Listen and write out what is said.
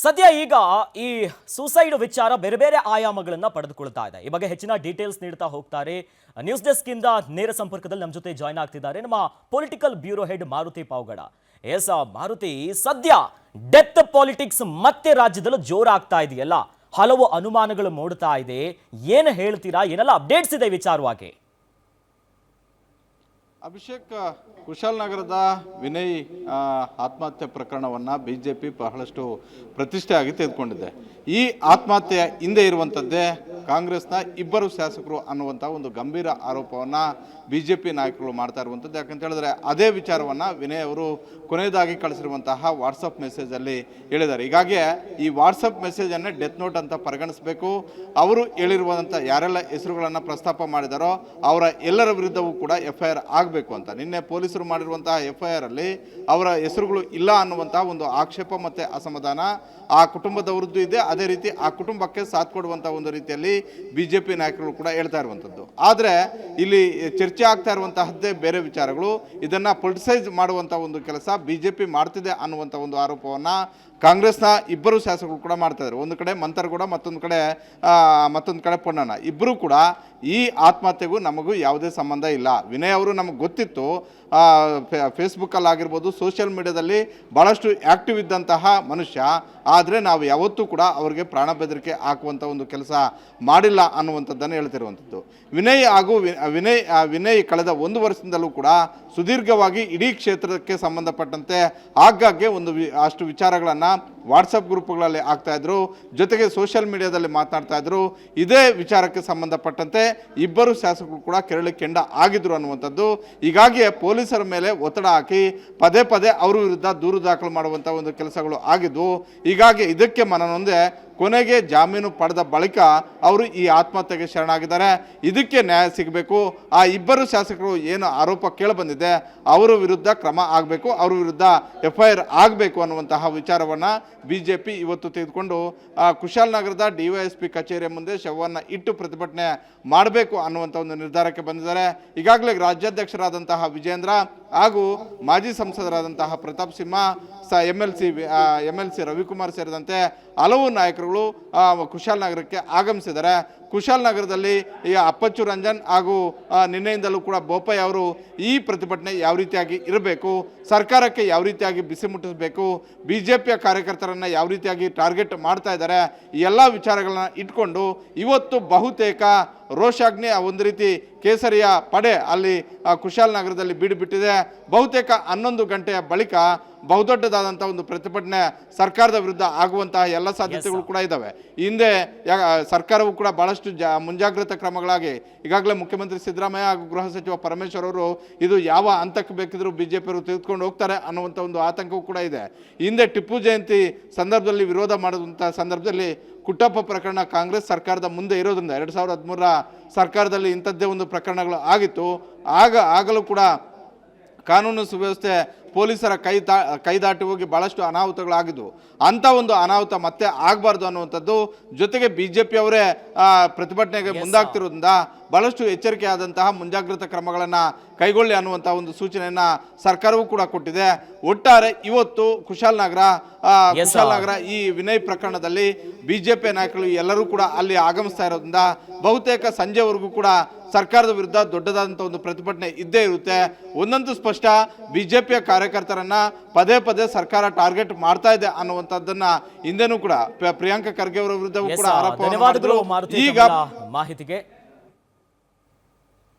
ಸದ್ಯ ಈಗ ಈ ಸೂಸೈಡ್ ವಿಚಾರ ಬೇರೆ ಬೇರೆ ಆಯಾಮಗಳನ್ನ ಪಡೆದುಕೊಳ್ತಾ ಇದೆ. ಈ ಬಗ್ಗೆ ಹೆಚ್ಚಿನ ಡೀಟೇಲ್ಸ್ ನೀಡ್ತಾ ಹೋಗ್ತಾರೆ. ನ್ಯೂಸ್ ಡೆಸ್ಕ್ ಇಂದ ನೇರ ಸಂಪರ್ಕದಲ್ಲಿ ನಮ್ಮ ಜೊತೆ ಜಾಯ್ನ್ ಆಗ್ತಿದ್ದಾರೆ ನಮ್ಮ political bureau head Maruti Pavagada. S Maruti, ಸದ್ಯ ಡೆತ್ ಪಾಲಿಟಿಕ್ಸ್ ಮತ್ತೆ ರಾಜ್ಯದಲ್ಲಿ ಜೋರಾಗ್ತಾ ಇದೆಯಲ್ಲ, ಹಲವು ಅನುಮಾನಗಳು ಮೂಡ್ತಾ ಇದೆ. ಏನು ಹೇಳ್ತೀರಾ, ಏನೆಲ್ಲ ಅಪ್ಡೇಟ್ಸ್ ಇದೆ ವಿಚಾರವಾಗಿ? ಅಭಿಷೇಕ್, ಕುಶಾಲನಗರದ ವಿನಯ್ ಆತ್ಮಹತ್ಯೆ ಪ್ರಕರಣವನ್ನು ಬಿಜೆಪಿ ಬಹಳಷ್ಟು ಪ್ರತಿಷ್ಠೆಯಾಗಿ ತೆಗೆದುಕೊಂಡಿದೆ. ಈ ಆತ್ಮಹತ್ಯೆ ಹಿಂದೆ ಇರುವಂಥದ್ದೇ ಕಾಂಗ್ರೆಸ್ನ ಇಬ್ಬರು ಶಾಸಕರು ಅನ್ನುವಂಥ ಒಂದು ಗಂಭೀರ ಆರೋಪವನ್ನು ಬಿಜೆಪಿ ನಾಯಕರು ಮಾಡ್ತಾ ಇರುವಂಥದ್ದು. ಯಾಕಂತ ಹೇಳಿದ್ರೆ ಅದೇ ವಿಚಾರವನ್ನು ವಿನಯ್ ಅವರು ಕೊನೆಯದಾಗಿ ಕಳಿಸಿರುವಂತಹ ವಾಟ್ಸಪ್ ಮೆಸೇಜಲ್ಲಿ ಹೇಳಿದ್ದಾರೆ. ಹೀಗಾಗಿ ಈ ವಾಟ್ಸಪ್ ಮೆಸೇಜನ್ನೇ ಡೆತ್ ನೋಟ್ ಅಂತ ಪರಿಗಣಿಸಬೇಕು. ಅವರು ಹೇಳಿರುವಂಥ ಯಾರೆಲ್ಲ ಹೆಸರುಗಳನ್ನು ಪ್ರಸ್ತಾಪ ಮಾಡಿದಾರೋ ಅವರ ಎಲ್ಲರ ವಿರುದ್ಧವೂ ಕೂಡ FIR ಆಗಬೇಕು ಅಂತ ನಿನ್ನೆ ಪೊಲೀಸರು ಮಾಡಿರುವಂತಹ FIR ಅಲ್ಲಿ ಅವರ ಹೆಸರುಗಳು ಇಲ್ಲ ಅನ್ನುವಂತಹ ಒಂದು ಆಕ್ಷೇಪ ಮತ್ತು ಅಸಮಾಧಾನ ಆ ಕುಟುಂಬದವರದ್ದು ಇದೆ. ಅದೇ ರೀತಿ ಆ ಕುಟುಂಬಕ್ಕೆ ಸಾಥ್ ಕೊಡುವಂಥ ಒಂದು ರೀತಿಯಲ್ಲಿ ಬಿಜೆಪಿ ನಾಯಕರು ಕೂಡ ಹೇಳ್ತಾ ಇರುವಂಥದ್ದು. ಆದರೆ ಇಲ್ಲಿ ಚರ್ಚೆ ಆಗ್ತಾ ಇರುವಂತಹದ್ದೇ ಬೇರೆ ವಿಚಾರಗಳು. ಇದನ್ನು ಪೊಲಿಟಿಸೈಸ್ ಮಾಡುವಂಥ ಒಂದು ಕೆಲಸ ಬಿಜೆಪಿ ಮಾಡ್ತಿದೆ ಅನ್ನುವಂಥ ಒಂದು ಆರೋಪವನ್ನು ಕಾಂಗ್ರೆಸ್ನ ಇಬ್ಬರು ಶಾಸಕರು ಕೂಡ ಮಾಡ್ತಾ ಇದ್ದಾರೆ. ಒಂದು ಕಡೆ ಮಂತರಗೌಡ, ಮತ್ತೊಂದು ಕಡೆ ಪೊನ್ನಣ್ಣ. ಇಬ್ಬರು ಕೂಡ ಈ ಆತ್ಮಹತ್ಯೆಗೂ ನಮಗೂ ಯಾವುದೇ ಸಂಬಂಧ ಇಲ್ಲ. ವಿನಯ್ ಅವರು ನಮಗೆ ಗೊತ್ತಿತ್ತು, ಫೇಸ್ಬುಕ್ಕಲ್ಲಿ ಆಗಿರ್ಬೋದು, ಸೋಷಿಯಲ್ ಮೀಡಿಯಾದಲ್ಲಿ ಭಾಳಷ್ಟು ಆ್ಯಕ್ಟಿವ್ ಇದ್ದಂತಹ ಮನುಷ್ಯ. ಆದರೆ ನಾವು ಯಾವತ್ತೂ ಕೂಡ ಅವರಿಗೆ ಪ್ರಾಣ ಬೆದರಿಕೆ ಹಾಕುವಂಥ ಒಂದು ಕೆಲಸ ಮಾಡಿಲ್ಲ ಅನ್ನುವಂಥದ್ದನ್ನು ಹೇಳ್ತಿರುವಂಥದ್ದು. ವಿನಯ್ ಕಳೆದ 1 ವರ್ಷದಿಂದಲೂ ಕೂಡ ಸುದೀರ್ಘವಾಗಿ ಇಡೀ ಕ್ಷೇತ್ರಕ್ಕೆ ಸಂಬಂಧಪಟ್ಟಂತೆ ಆಗಾಗ್ಗೆ ಅಷ್ಟು ವಿಚಾರಗಳನ್ನು ವಾಟ್ಸಪ್ ಗ್ರೂಪ್ಗಳಲ್ಲಿ ಆಗ್ತಾಯಿದ್ರು, ಜೊತೆಗೆ ಸೋಷಿಯಲ್ ಮೀಡಿಯಾದಲ್ಲಿ ಮಾತನಾಡ್ತಾ ಇದ್ರು. ಇದೇ ವಿಚಾರಕ್ಕೆ ಸಂಬಂಧಪಟ್ಟಂತೆ ಇಬ್ಬರು ಶಾಸಕರು ಕೂಡ ಕೆರಳಿ ಕೆಂಡ ಆಗಿದ್ರು ಅನ್ನುವಂಥದ್ದು. ಹೀಗಾಗಿ ಪೊಲೀಸರ ಮೇಲೆ ಒತ್ತಡ ಹಾಕಿ ಪದೇ ಅವರ ವಿರುದ್ಧ ದೂರು ದಾಖಲು ಮಾಡುವಂಥ ಒಂದು ಕೆಲಸಗಳು ಆಗಿದ್ವು. ಹೀಗಾಗಿ ಇದಕ್ಕೆ ಮನನೊಂದೆ ಕೊನೆಗೆ ಜಾಮೀನು ಪಡೆದ ಬಳಿಕ ಅವರು ಈ ಆತ್ಮಹತ್ಯೆಗೆ ಶರಣಾಗಿದ್ದಾರೆ. ಇದಕ್ಕೆ ನ್ಯಾಯ ಸಿಗಬೇಕು. ಆ ಇಬ್ಬರು ಶಾಸಕರು ಏನು ಆರೋಪ ಕೇಳಿಬಂದಿದೆ ಅವರ ವಿರುದ್ಧ ಕ್ರಮ ಆಗಬೇಕು, ಅವ್ರ ವಿರುದ್ಧ FIR ಆಗಬೇಕು ಅನ್ನುವಂತಹ ವಿಚಾರವನ್ನು ಬಿಜೆಪಿ ಇವತ್ತು ತೆಗೆದುಕೊಂಡು ಕುಶಾಲನಗರದ DYSP ಕಚೇರಿಯ ಮುಂದೆ ಶವವನ್ನು ಇಟ್ಟು ಪ್ರತಿಭಟನೆ ಮಾಡಬೇಕು ಅನ್ನುವಂಥ ಒಂದು ನಿರ್ಧಾರಕ್ಕೆ ಬಂದಿದ್ದಾರೆ. ಈಗಾಗಲೇ ರಾಜ್ಯಾಧ್ಯಕ್ಷರಾದಂತಹ ವಿಜೇಂದ್ರ ಹಾಗೂ ಮಾಜಿ ಸಂಸದರಾದಂತಹ ಪ್ರತಾಪ್ ಸಿಂಹ, MLC ರವಿಕುಮಾರ್ ಸೇರಿದಂತೆ ಹಲವು ನಾಯಕರುಗಳು ಕುಶಾಲನಗರಕ್ಕೆ ಆಗಮಿಸಿದ್ದಾರೆ. ಕುಶಾಲನಗರದಲ್ಲಿ ಈ ಅಪ್ಪಚ್ಚು ರಂಜನ್ ಹಾಗೂ ನಿನ್ನೆಯಿಂದಲೂ ಕೂಡ ಬೋಪಯ್ಯ ಅವರು ಈ ಪ್ರತಿಭಟನೆ ಯಾವ ರೀತಿಯಾಗಿ ಇರಬೇಕು, ಸರ್ಕಾರಕ್ಕೆ ಯಾವ ರೀತಿಯಾಗಿ ಬಿಸಿ ಮುಟ್ಟಿಸಬೇಕು, ಬಿಜೆಪಿಯ ಕಾರ್ಯಕರ್ತರನ್ನು ಯಾವ ರೀತಿಯಾಗಿ ಟಾರ್ಗೆಟ್ ಮಾಡ್ತಾ ಇದ್ದಾರೆ, ಈ ಎಲ್ಲ ವಿಚಾರಗಳನ್ನ ಇಟ್ಕೊಂಡು ಇವತ್ತು ಬಹುತೇಕ ರೋಷಾಗ್ನಿ ಒಂದು ರೀತಿ ಕೇಸರಿಯ ಪಡೆ ಅಲ್ಲಿ ಕುಶಾಲನಗರದಲ್ಲಿ ಬೀಡುಬಿಟ್ಟಿದೆ. ಬಹುತೇಕ 11 ಗಂಟೆಯ ಬಳಿಕ ಬಹುದೊಡ್ಡದಾದಂಥ ಒಂದು ಪ್ರತಿಭಟನೆ ಸರ್ಕಾರದ ವಿರುದ್ಧ ಆಗುವಂತಹ ಎಲ್ಲ ಸಾಧ್ಯತೆಗಳು ಕೂಡ ಇದ್ದಾವೆ. ಹಿಂದೆ ಸರ್ಕಾರವು ಕೂಡ ಭಾಳಷ್ಟು ಮುಂಜಾಗ್ರತಾ ಕ್ರಮಗಳಾಗಿ ಈಗಾಗಲೇ ಮುಖ್ಯಮಂತ್ರಿ ಸಿದ್ದರಾಮಯ್ಯ ಹಾಗೂ ಗೃಹ ಸಚಿವ ಪರಮೇಶ್ವರ್ ಅವರು ಇದು ಯಾವ ಹಂತಕ್ಕೆ ಬೇಕಿದ್ರೂ ಬಿಜೆಪಿಯವರು ತೆಗೆದುಕೊಂಡು ಹೋಗ್ತಾರೆ ಅನ್ನುವಂಥ ಒಂದು ಆತಂಕವೂ ಕೂಡ ಇದೆ. ಹಿಂದೆ ಟಿಪ್ಪು ಜಯಂತಿ ಸಂದರ್ಭದಲ್ಲಿ ವಿರೋಧ ಮಾಡುವಂಥ ಸಂದರ್ಭದಲ್ಲಿ ಕುಟ್ಟಪ್ಪ ಪ್ರಕರಣ ಕಾಂಗ್ರೆಸ್ ಸರ್ಕಾರದ ಮುಂದೆ ಇರೋದ್ರಿಂದ 2013ರ ಸರ್ಕಾರದಲ್ಲಿ ಇಂಥದ್ದೇ ಒಂದು ಪ್ರಕರಣಗಳು ಆಗಿತ್ತು. ಆಗಲೂ ಕೂಡ ಕಾನೂನು ಸುವ್ಯವಸ್ಥೆ ಪೊಲೀಸರ ಕೈ ದಾಟಿ ಹೋಗಿ ಭಾಳಷ್ಟು ಅನಾಹುತಗಳಾಗಿದ್ವು. ಅಂಥ ಒಂದು ಅನಾಹುತ ಮತ್ತೆ ಆಗಬಾರ್ದು ಅನ್ನುವಂಥದ್ದು, ಜೊತೆಗೆ BJP ಅವರೇ ಪ್ರತಿಭಟನೆಗೆ ಮುಂದಾಗ್ತಿರೋದ್ರಿಂದ ಭಾಳಷ್ಟು ಎಚ್ಚರಿಕೆಯಾದಂತಹ ಮುಂಜಾಗ್ರತಾ ಕ್ರಮಗಳನ್ನು ಕೈಗೊಳ್ಳಿ ಅನ್ನುವಂಥ ಒಂದು ಸೂಚನೆಯನ್ನು ಸರ್ಕಾರವೂ ಕೂಡ ಕೊಟ್ಟಿದೆ. ಒಟ್ಟಾರೆ ಇವತ್ತು ಕುಶಾಲನಗರ ಈ ವಿನಯ್ ಪ್ರಕರಣದಲ್ಲಿ BJP ನಾಯಕರು ಎಲ್ಲರೂ ಕೂಡ ಅಲ್ಲಿ ಆಗಮಿಸ್ತಾ ಇರೋದ್ರಿಂದ ಬಹುತೇಕ ಸಂಜೆವರೆಗೂ ಕೂಡ ಸರ್ಕಾರದ ವಿರುದ್ಧ ದೊಡ್ಡದಾದಂಥ ಒಂದು ಪ್ರತಿಭಟನೆ ಇದ್ದೇ ಇರುತ್ತೆ. ಒಂದಂತೂ ಸ್ಪಷ್ಟ, BJPಯ ಕಾರ್ಯಕರ್ತರನ್ನ ಪದೇ ಸರ್ಕಾರ ಟಾರ್ಗೆಟ್ ಮಾಡ್ತಾ ಇದೆ ಅನ್ನುವಂಥದ್ದನ್ನ ಹಿಂದೆನೂ ಕೂಡ ಪ್ರಿಯಾಂಕಾ ಖರ್ಗೆ ಅವರ ವಿರುದ್ಧವೂ ಕೂಡ ಆರೋಪ ಮಾಡಿದ್ರು. ಈಗ ಮಾಹಿತಿಗೆ